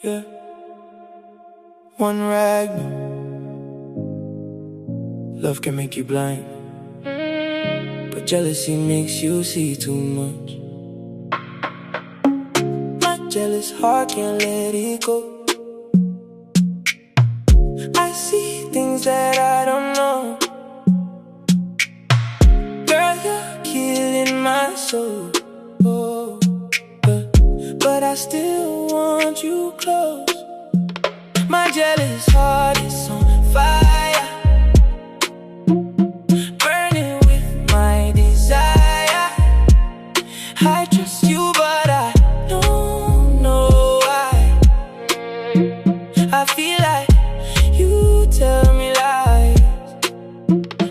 Yeah. 1Ragnar. Love can make you blind, but jealousy makes you see too much. My jealous heart can't let it go. I see things that I don't know. Girl, you're killing my soul. Oh, but I still want you close. My jealous heart is on fire, burning with my desire. I trust you, but I don't know why. I feel like you tell me lies.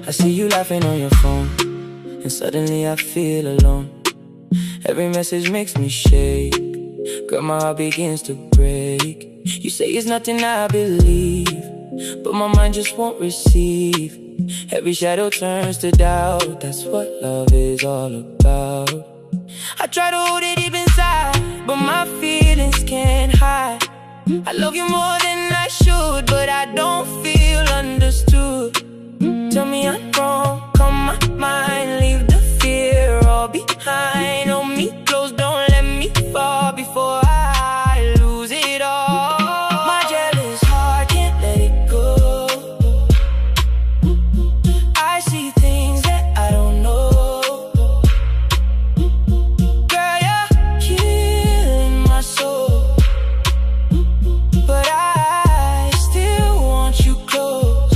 I see you laughing on your phone, and suddenly I feel alone. Every message makes me shake. Girl, my heart begins to break. You say it's nothing, I believe, but my mind just won't receive. Every shadow turns to doubt. That's what love is all about. I try to hold it deep inside, but my feelings can't hide. I love you more than I should, but I don't feel understood. Tell me I'm wrong, calm my mind, leave the fear all behind. Hold me close, don't let me fall before I lose it all. My jealous heart can't let it go. I see things that I don't know. Girl, you're killing my soul, but I still want you close.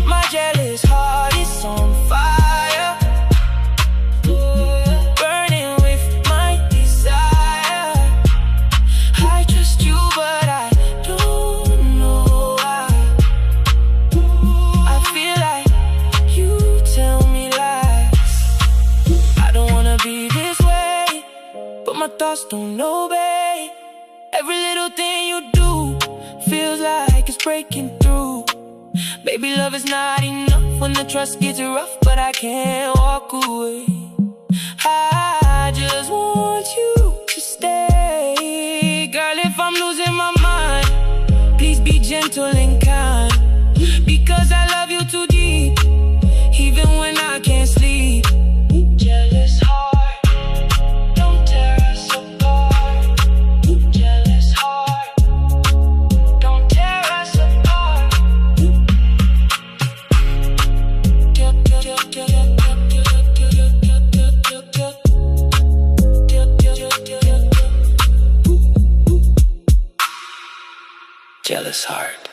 My jealous heart is on fire, burning with my desire. I trust you, but I don't know why. I feel like you tell me lies. I don't wanna be this way, but my thoughts don't obey. Every little thing you do feels like it's breaking through. Baby, love is not enough when the trust gets rough, but I can't walk away. I just want you to stay. Girl, if I'm losing my mind, please be gentle and kind, because I love you too deep, even when I can't sleep. Jealous heart, don't tear us apart. Jealous heart, don't tear us apart. Jealous heart.